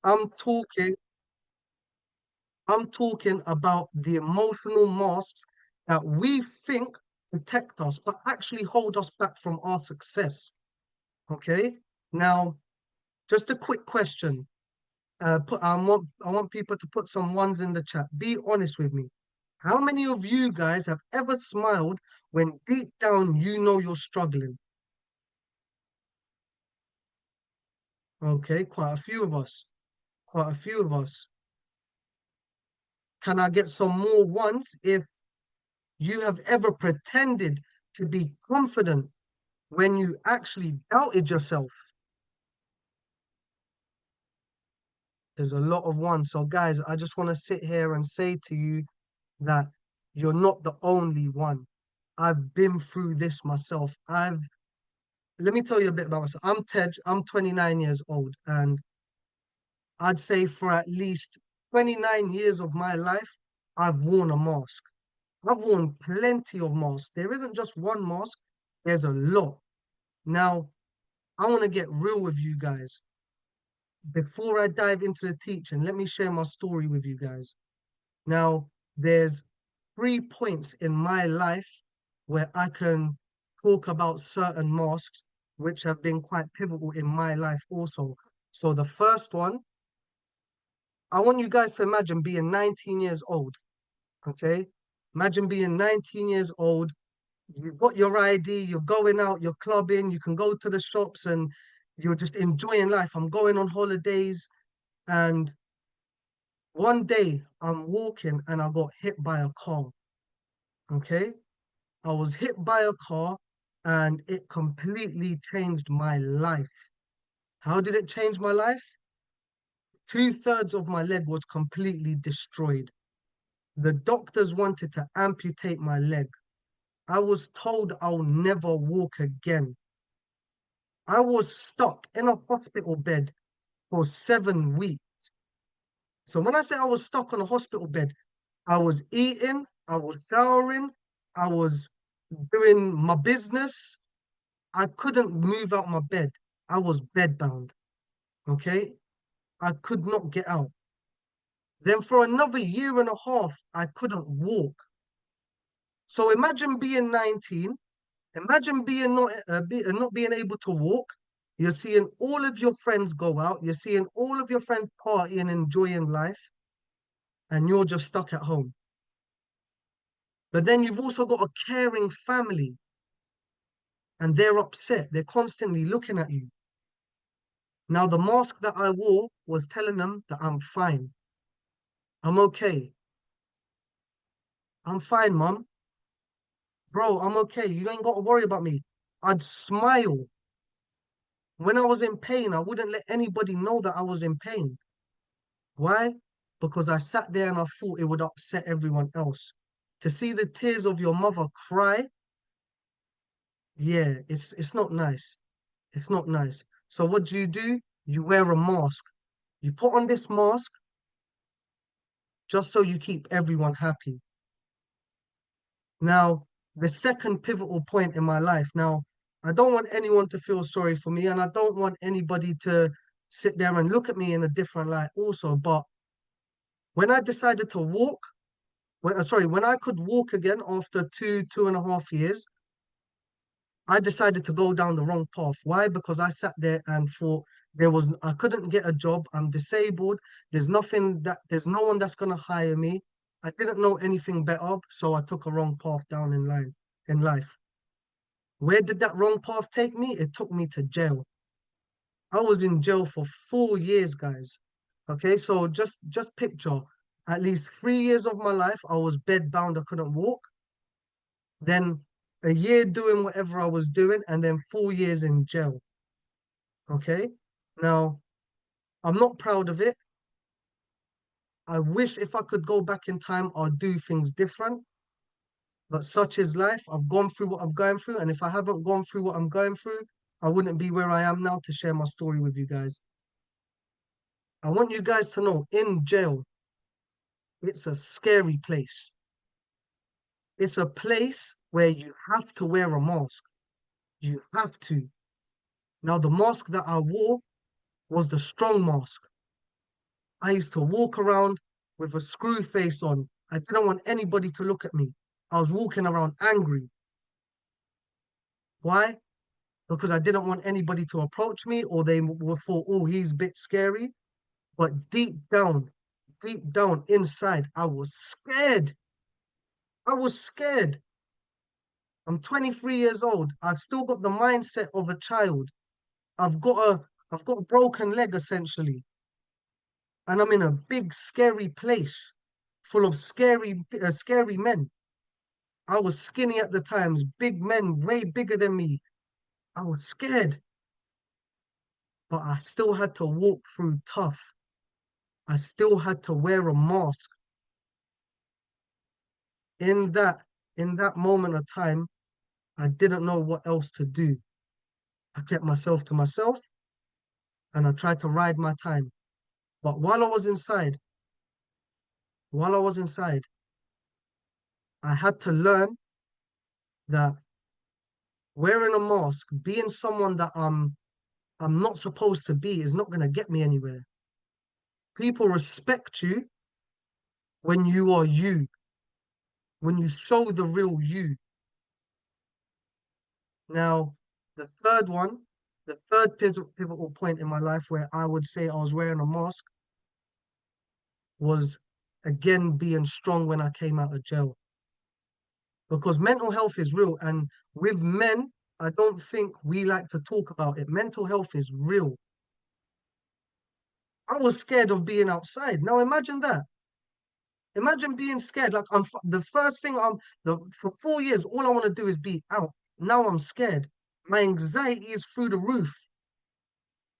I'm talking, I'm talking about the emotional masks that we think protect us, but actually hold us back from our success. Okay. Now, just a quick question. I want people to put some ones in the chat. Be honest with me. How many of you guys have ever smiled when deep down you know you're struggling? Okay, quite a few of us. Quite a few of us. Can I get some more ones if you have ever pretended to be confident when you actually doubted yourself? There's a lot of ones. So, guys, I just want to sit here and say to you that you're not the only one. I've been through this myself. Let me tell you a bit about myself. I'm Tej, I'm 29 years old, and I'd say for at least 29 years of my life, I've worn a mask. I've worn plenty of masks. There isn't just one mask, there's a lot. Now, I want to get real with you guys. Before I dive into the teaching, let me share my story with you guys. Now, there's 3 points in my life where I can talk about certain masks which have been quite pivotal in my life also. So the first one, I want you guys to imagine being 19 years old, okay? Imagine being 19 years old, you've got your ID, you're going out, you're clubbing, you can go to the shops and you're just enjoying life. I'm going on holidays, and one day I'm walking and I got hit by a car, okay? I was hit by a car and it completely changed my life. How did it change my life? Two-thirds of my leg was completely destroyed. The doctors wanted to amputate my leg. I was told I'll never walk again. I was stuck in a hospital bed for 7 weeks. So when I say I was stuck on a hospital bed, I was eating, I was showering, I was doing my business. I couldn't move out my bed. I was bedbound. Okay. I could not get out. Then for another year and a half, I couldn't walk. So imagine being 19, imagine being not being able to walk. You're seeing all of your friends go out, you're seeing all of your friends partying, enjoying life, and you're just stuck at home. But then you've also got a caring family, and they're upset. They're constantly looking at you. Now, the mask that I wore was telling them that I'm fine. I'm okay. I'm fine, mom. Bro, I'm okay. You ain't got to worry about me. I'd smile. When I was in pain, I wouldn't let anybody know that I was in pain. Why? Because I sat there and I thought it would upset everyone else. To see the tears of your mother cry, yeah, it's not nice. It's not nice. So what do? You wear a mask. You put on this mask just so you keep everyone happy. Now, the second pivotal point in my life. Now, I don't want anyone to feel sorry for me, and I don't want anybody to sit there and look at me in a different light also. But when I decided to walk, when I could walk again after 2.5 years, I decided to go down the wrong path. Why? Because I sat there and thought I couldn't get a job. I'm disabled. There's no one that's gonna hire me. I didn't know anything better, so I took a wrong path down in life. Where did that wrong path take me? It took me to jail. I was in jail for 4 years, guys. Okay, so just picture at least 3 years of my life, I was bedbound, I couldn't walk. Then a year doing whatever I was doing, and then 4 years in jail. Okay. Now, I'm not proud of it. I wish if I could go back in time, I'd do things different. But such is life. I've gone through what I'm going through. And if I haven't gone through what I'm going through, I wouldn't be where I am now to share my story with you guys. I want you guys to know in jail, it's a scary place. It's a place where you have to wear a mask. You have to. Now, the mask that I wore was the strong mask. I used to walk around with a screw face on. I didn't want anybody to look at me. I was walking around angry. Why? Because I didn't want anybody to approach me or they were thought, oh, he's a bit scary. But deep down inside, I was scared. I was scared. I'm 23 years old. I've still got the mindset of a child. I've got a broken leg essentially, and I'm in a big scary place full of scary men. I was skinny at the times, big men way bigger than me. I was scared, but I still had to walk through tough. I still had to wear a mask. In that moment of time, I didn't know what else to do. I kept myself to myself and I tried to ride my time. But while I was inside, I had to learn that wearing a mask, being someone that I'm not supposed to be is not gonna get me anywhere. People respect you when you are you, when you show the real you. Now, the third one, the third pivotal point in my life where I would say I was wearing a mask was again being strong when I came out of jail. Because mental health is real, and with men, I don't think we like to talk about it. Mental health is real. I was scared of being outside. Now imagine that. Imagine being scared. Like the first thing for 4 years, all I want to do is be out. Now I'm scared. My anxiety is through the roof.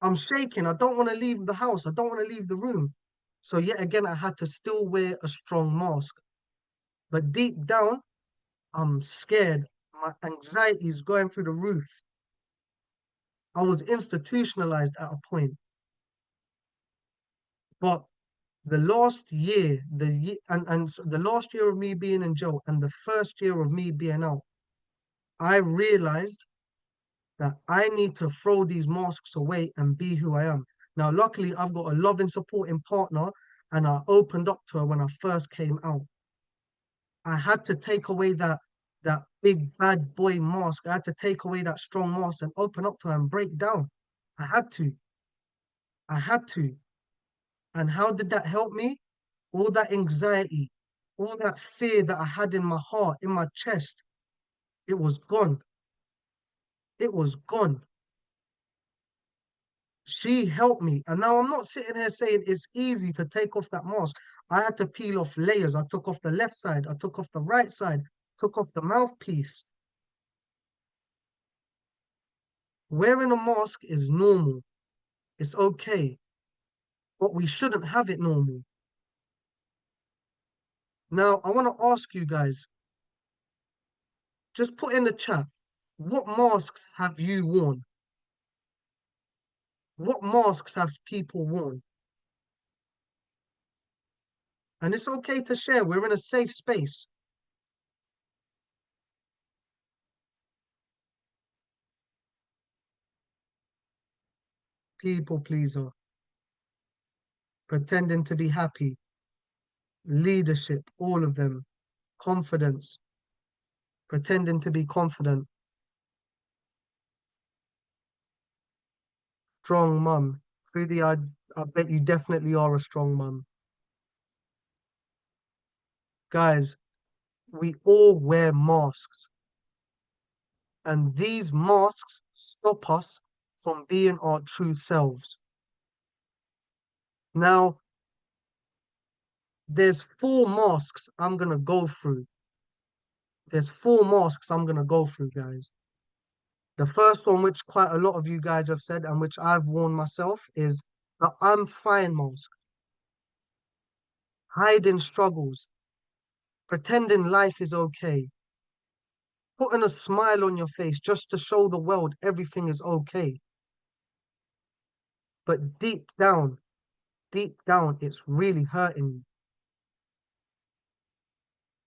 I'm shaking. I don't want to leave the house. I don't want to leave the room. So yet again, I had to still wear a strong mask. But deep down, I'm scared. My anxiety is going through the roof. I was institutionalized at a point. But the last year of me being in jail and the first year of me being out, I realized that I need to throw these masks away and be who I am. Now, luckily, I've got a loving, supporting partner, and I opened up to her when I first came out. I had to take away that big bad boy mask. I had to take away that strong mask and open up to her and break down. I had to. I had to. And how did that help me? All that anxiety, all that fear that I had in my heart, in my chest, it was gone. It was gone. She helped me. And now I'm not sitting here saying it's easy to take off that mask. I had to peel off layers. I took off the left side. I took off the right side. Took off the mouthpiece. Wearing a mask is normal. It's okay. But we shouldn't have it normal. Now, I want to ask you guys, just put in the chat, what masks have you worn? What masks have people worn? And it's okay to share. We're in a safe space. People pleaser, pretending to be happy, leadership, all of them, confidence, pretending to be confident, strong mum. Trudy, I bet you definitely are a strong mum. Guys, we all wear masks, and these masks stop us from being our true selves. Now, there's four masks I'm gonna go through. There's four masks I'm gonna go through, guys. The first one, which quite a lot of you guys have said and which I've worn myself, is the I'm fine mask. Hiding struggles, pretending life is okay, putting a smile on your face just to show the world everything is okay. But deep down, it's really hurting you.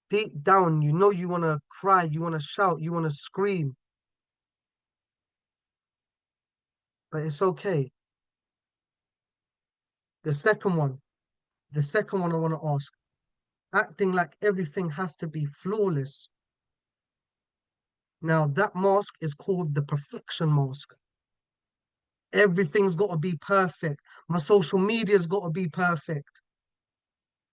Deep down, you know you want to cry, you want to shout, you want to scream, but it's okay. The second one, The second one I want to ask, acting like everything has to be flawless. Now, that mask is called the perfection mask. Everything's got to be perfect. My social media's got to be perfect.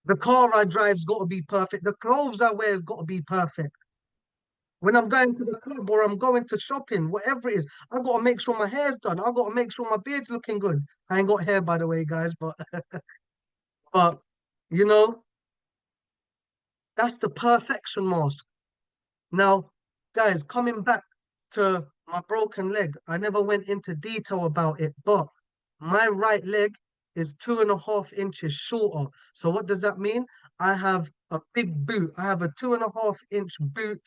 The car I drive's got to be perfect. The clothes I wear's got to be perfect. When I'm going to the club or I'm going to shopping, whatever it is, I got to make sure my hair's done. I got to make sure my beard's looking good. I ain't got hair, by the way, guys, but but you know, that's the perfection mask. Now, guys, coming back to my broken leg, I never went into detail about it, but my right leg is 2.5 inches shorter. So what does that mean? I have a big boot. I have a 2.5 inch boot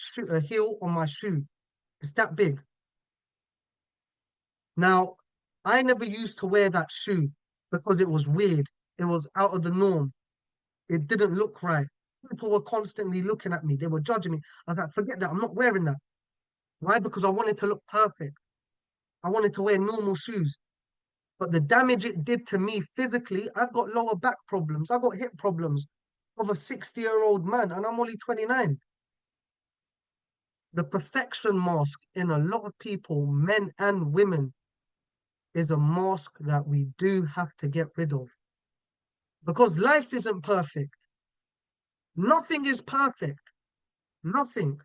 heel on my shoe. It's that big. Now, I never used to wear that shoe because it was weird. It was out of the norm. It didn't look right. People were constantly looking at me. They were judging me. I was like, forget that. I'm not wearing that. Why? Because I wanted to look perfect. I wanted to wear normal shoes. But the damage it did to me physically, I've got lower back problems. I've got hip problems of a 60-year-old man, and I'm only 29. The perfection mask in a lot of people, men and women, is a mask that we do have to get rid of. Because life isn't perfect. Nothing is perfect. Nothing.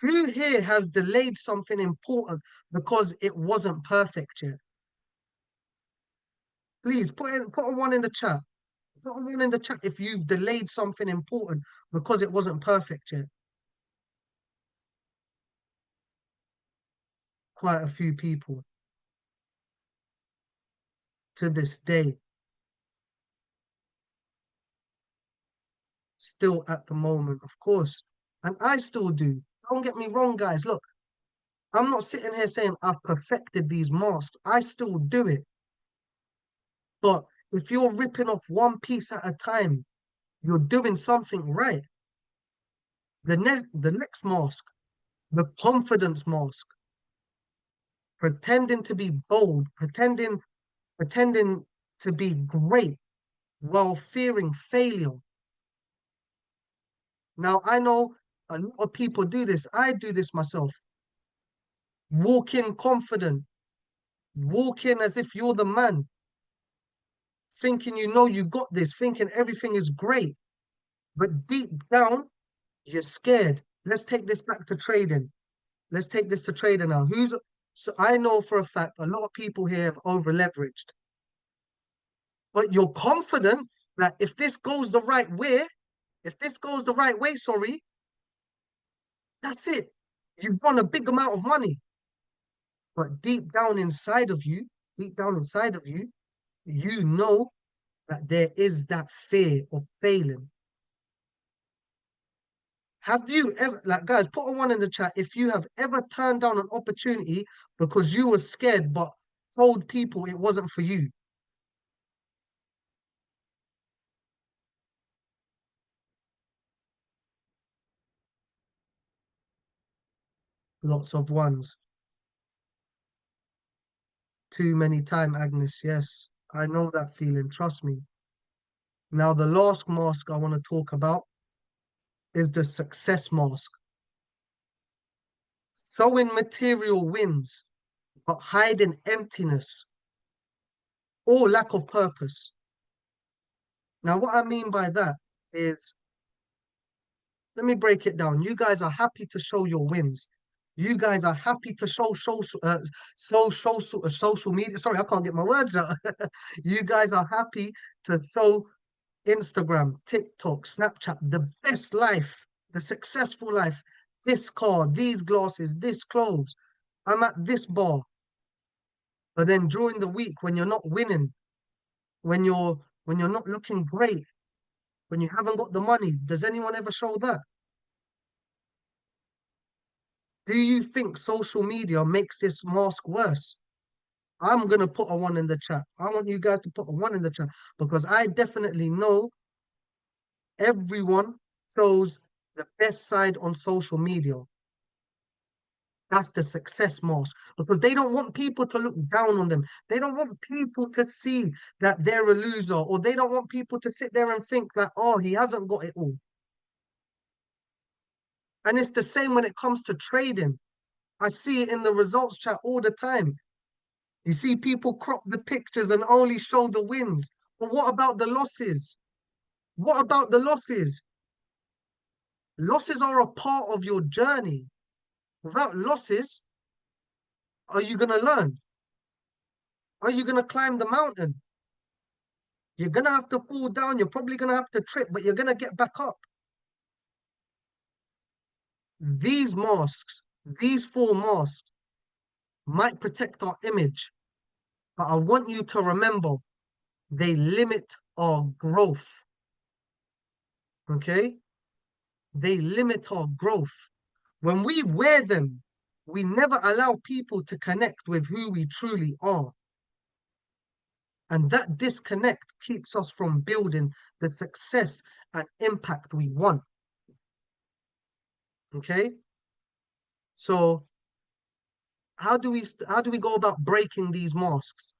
Who here has delayed something important because it wasn't perfect yet? Please put a one in the chat. Put a one in the chat if you've delayed something important because it wasn't perfect yet. Quite a few people to this day, still at the moment, of course. And I still do. Don't get me wrong, guys. Look, I'm not sitting here saying I've perfected these masks. I still do it. But if you're ripping off one piece at a time, you're doing something right. The next mask, the confidence mask, pretending to be bold, pretending to be great while fearing failure. Now I know a lot of people do this. I do this myself. Walk in confident, walk in as if you're the man, thinking you know you got this, thinking everything is great. But deep down, you're scared. Let's take this back to trading. Let's take this to trading now. So I know for a fact a lot of people here have over leveraged, but you're confident that if this goes the right way, if this goes the right way, sorry, that's it. You've won a big amount of money. But deep down inside of you know that there is that fear of failing. Have you ever, like, guys, put a one in the chat if you have ever turned down an opportunity because you were scared but told people it wasn't for you? Lots of ones. Too many time, Agnes. Yes, I know that feeling. Trust me. Now, the last mask I want to talk about is the success mask. Showing material wins, but hiding emptiness or lack of purpose. Now, what I mean by that is, let me break it down. You guys are happy to show your wins. You guys are happy to social media. Sorry, I can't get my words out. You guys are happy to show Instagram, TikTok, Snapchat, the best life, the successful life. This car, these glasses, this clothes. I'm at this bar. But then during the week, when you're not winning, when you're not looking great, when you haven't got the money, does anyone ever show that? Do you think social media makes this mask worse? I'm gonna put a one in the chat. I want you guys to put a one in the chat because I definitely know everyone shows the best side on social media. That's the success mask because they don't want people to look down on them. They don't want people to see that they're a loser, or they don't want people to sit there and think that, oh, he hasn't got it all. And it's the same when it comes to trading. I see it in the results chat all the time. You see people crop the pictures and only show the wins. But what about the losses? What about the losses? Losses are a part of your journey. Without losses, are you going to learn? Are you going to climb the mountain? You're going to have to fall down. You're probably going to have to trip, but you're going to get back up. These masks, these four masks, might protect our image, but I want you to remember they limit our growth. Okay? They limit our growth. When we wear them, we never allow people to connect with who we truly are. And that disconnect keeps us from building the success and impact we want. Okay? So how do we go about breaking these masks?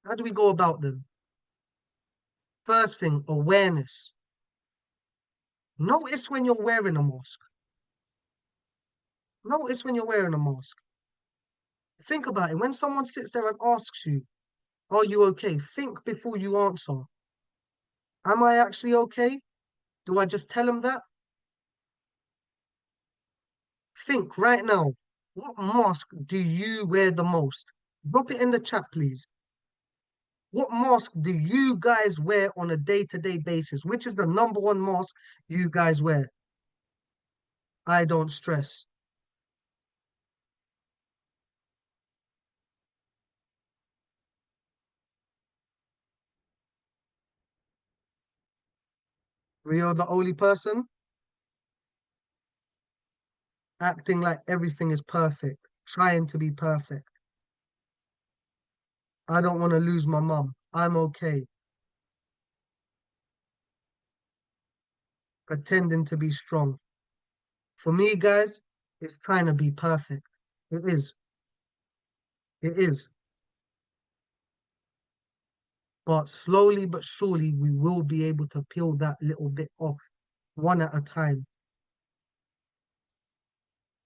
How do we go about them? First thing, awareness. Notice when you're wearing a mask. Notice when you're wearing a mask. Think about it. When someone sits there and asks you, are you okay? Think before you answer. Am I actually okay? Do I just tell them that? Think right now. What mask do you wear the most? Drop it in the chat, please. What mask do you guys wear on a day-to-day basis? Which is the number one mask you guys wear? I don't stress. You're the only person acting like everything is perfect, trying to be perfect. I don't want to lose my mum. I'm okay. Pretending to be strong. For me, guys, it's trying to be perfect. It is. It is. But slowly but surely, we will be able to peel that little bit off one at a time.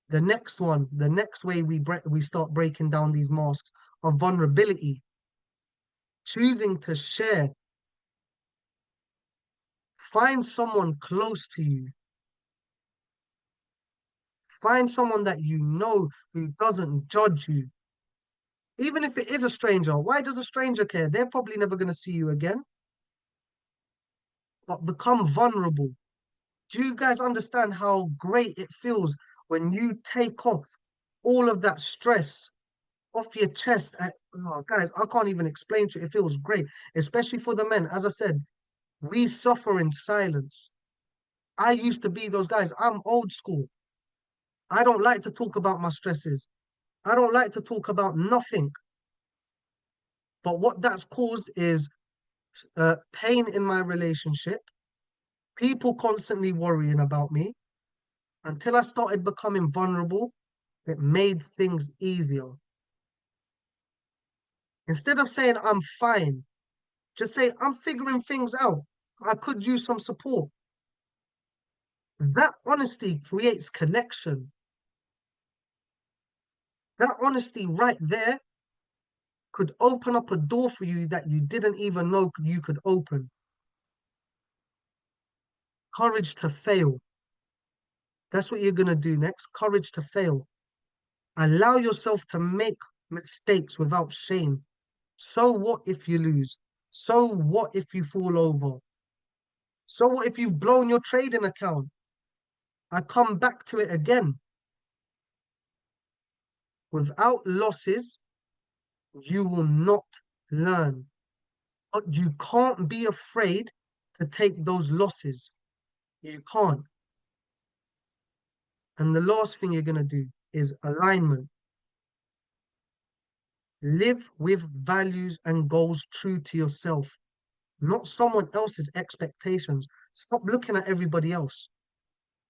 The next one, the next way we start breaking down these masks of vulnerability, choosing to share. Find someone close to you. Find someone that you know who doesn't judge you. Even if it is a stranger, why does a stranger care? They're probably never going to see you again. But become vulnerable. Do you guys understand how great it feels when you take off all of that stress off your chest? Oh, guys, I can't even explain to you. It feels great, especially for the men. As I said, we suffer in silence. I used to be those guys. I'm old school. I don't like to talk about my stresses. I don't like to talk about nothing. But what that's caused is pain in my relationship, people constantly worrying about me. Until I started becoming vulnerable, it made things easier. Instead of saying I'm fine, just say I'm figuring things out. I could use some support. That honesty creates connection. That honesty right there could open up a door for you that you didn't even know you could open. Courage to fail. That's what you're going to do next. Courage to fail. Allow yourself to make mistakes without shame. So what if you lose? So what if you fall over? So what if you've blown your trading account? I come back to it again. Without losses, you will not learn. But you can't be afraid to take those losses. You can't. And the last thing you're going to do is alignment. Live with values and goals true to yourself, not someone else's expectations. Stop looking at everybody else.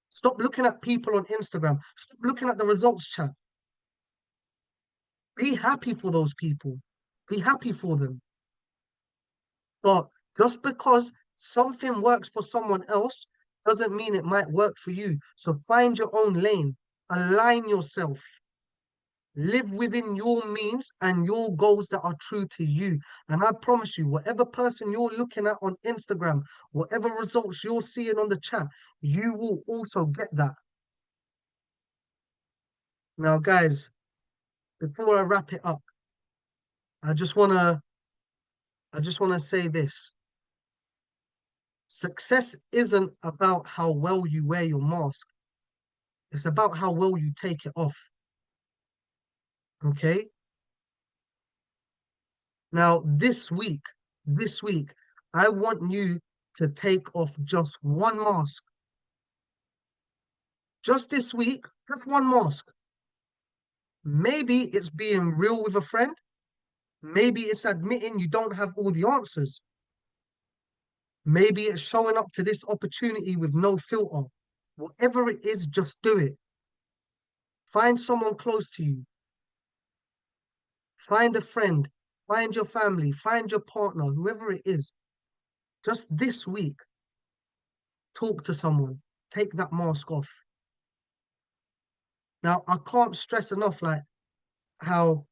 Stop looking at people on Instagram. Stop looking at the results chat. Be happy for those people. Be happy for them. But just because something works for someone else doesn't mean it might work for you. So find your own lane, align yourself, live within your means and your goals that are true to you. And I promise you, whatever person you're looking at on Instagram, whatever results you're seeing on the chat, you will also get that. Now, guys, before I wrap it up, I just wanna I just wanna say this. Success isn't about how well you wear your mask. It's about how well you take it off. Okay? Now, this week, I want you to take off just one mask. Just this week, just one mask. Maybe it's being real with a friend. Maybe it's admitting you don't have all the answers. Maybe it's showing up to this opportunity with no filter. Whatever it is, just do it. Find someone close to you. Find a friend. Find your family. Find your partner, whoever it is. Just this week, talk to someone. Take that mask off. Now, I can't stress enough like how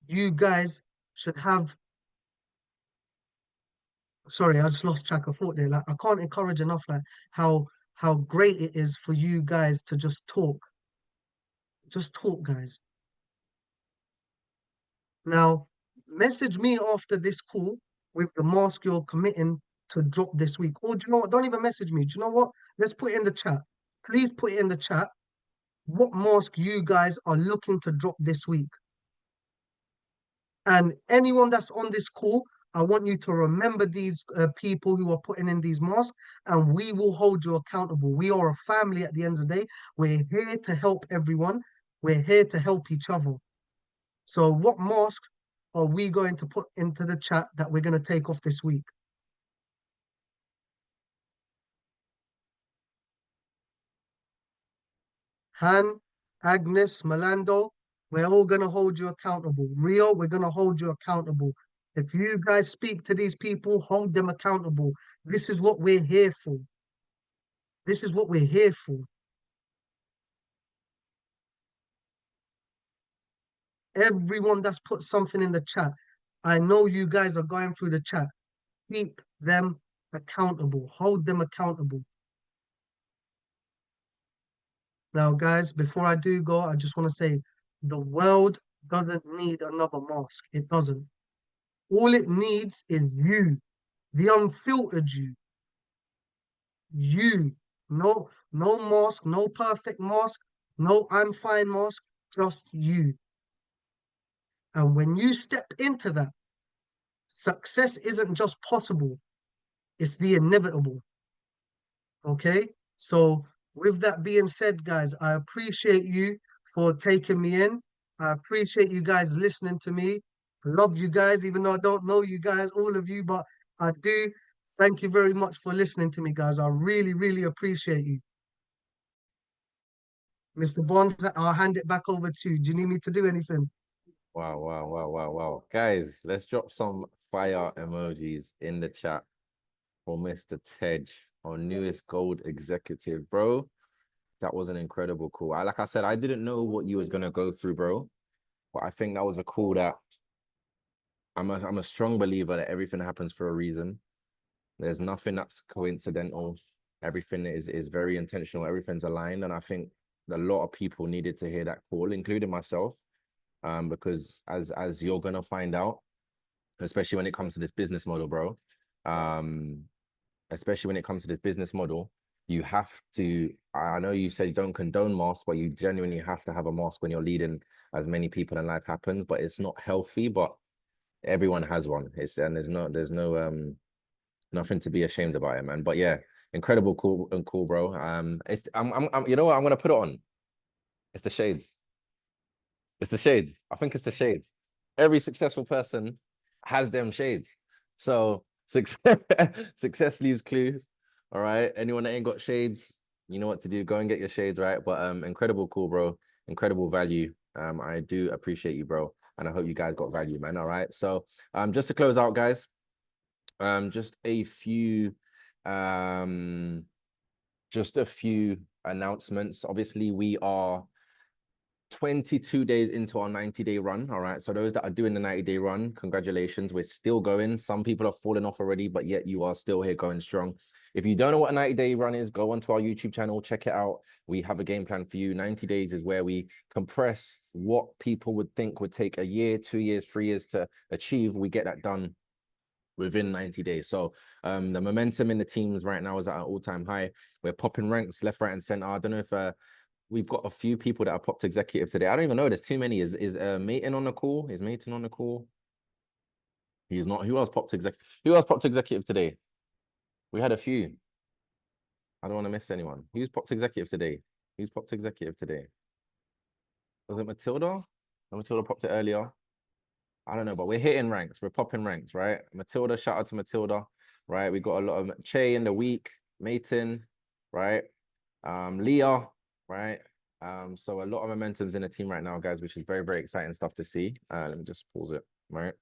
you guys should have. Sorry, I just lost track of thought there. Like I can't encourage enough like how great it is for you guys to just talk. Just talk, guys. Now, message me after this call with the mask you're committing to drop this week. Or do you know what? Don't even message me. Do you know what? Let's put it in the chat. Please put it in the chat what mask you guys are looking to drop this week. And anyone that's on this call, I want you to remember these people who are putting in these masks, and we will hold you accountable. We are a family at the end of the day. We're here to help everyone. We're here to help each other. So, what masks are we going to put into the chat that we're going to take off this week? Han, Agnes, Melando, we're all going to hold you accountable. Rio, we're going to hold you accountable. If you guys speak to these people, hold them accountable. This is what we're here for. This is what we're here for. Everyone that's put something in the chat, I know you guys are going through the chat. Keep them accountable. Hold them accountable. Now, guys, before I do go, I just want to say the world doesn't need another mask. It doesn't. All it needs is you, the unfiltered you. You. No, no mask, no perfect mask, no I'm fine mask, just you. And when you step into that, success isn't just possible, it's the inevitable. Okay? So, with that being said, guys, I appreciate you for taking me in. I appreciate you guys listening to me. I love you guys, even though I don't know you guys, all of you, but I do. Thank you very much for listening to me, guys. I really, really appreciate you. Mr. Bonds, I'll hand it back over to you. Do you need me to do anything? Wow, wow, wow, wow, wow. Guys, let's drop some fire emojis in the chat for Mr. Tej, our newest gold executive, bro. That was an incredible call. Like I said, I didn't know what you was gonna go through, bro. But I think that was a call that I'm a strong believer that everything happens for a reason. There's nothing that's coincidental. Everything is very intentional. Everything's aligned, and I think a lot of people needed to hear that call, including myself. Because as you're gonna find out, especially when it comes to this business model, bro. Um, especially when it comes to this business model, you have to. I know you said you don't condone masks, but you genuinely have to have a mask when you're leading as many people in life happens. But it's not healthy. But everyone has one. There's no nothing to be ashamed about it, man. But yeah, incredible, cool, bro. You know what? I'm gonna put it on. It's the shades. It's the shades. I think it's the shades. Every successful person has them shades. So success, success leaves clues. All right. Anyone that ain't got shades, you know what to do. Go and get your shades, right? But incredible, cool, bro. Incredible value. I do appreciate you, bro. and I hope you guys got value, man. All right. So just to close out, guys, just a few announcements. Obviously, we are 22 days into our 90-day run. All right. So those that are doing the 90-day run, congratulations. We're still going. Some people have fallen off already, but yet you are still here going strong. If you don't know what a 90-day run is, go onto our YouTube channel, check it out. We have a game plan for you. 90 days is where we compress what people would think would take a year, 2 years, 3 years to achieve. We get that done within 90 days. So the momentum in the teams right now is at an all-time high. We're popping ranks left, right, and center. I don't know if we've got a few people that are popped executive today. I don't even know. There's too many. Is Maton on the call? Is Maton on the call? He's not. Who else popped executive? Who else popped executive today? We had a few. I don't want to miss anyone. Who's popped executive today? Who's popped executive today? Was it Matilda? No, Matilda popped it earlier. I don't know, but we're hitting ranks. We're popping ranks, right? Matilda, shout out to Matilda, right? We got a lot of Che in the week, Maton, right? Leah, right? So a lot of momentum's in the team right now, guys, which is very, very exciting stuff to see. Let me just pause it, right?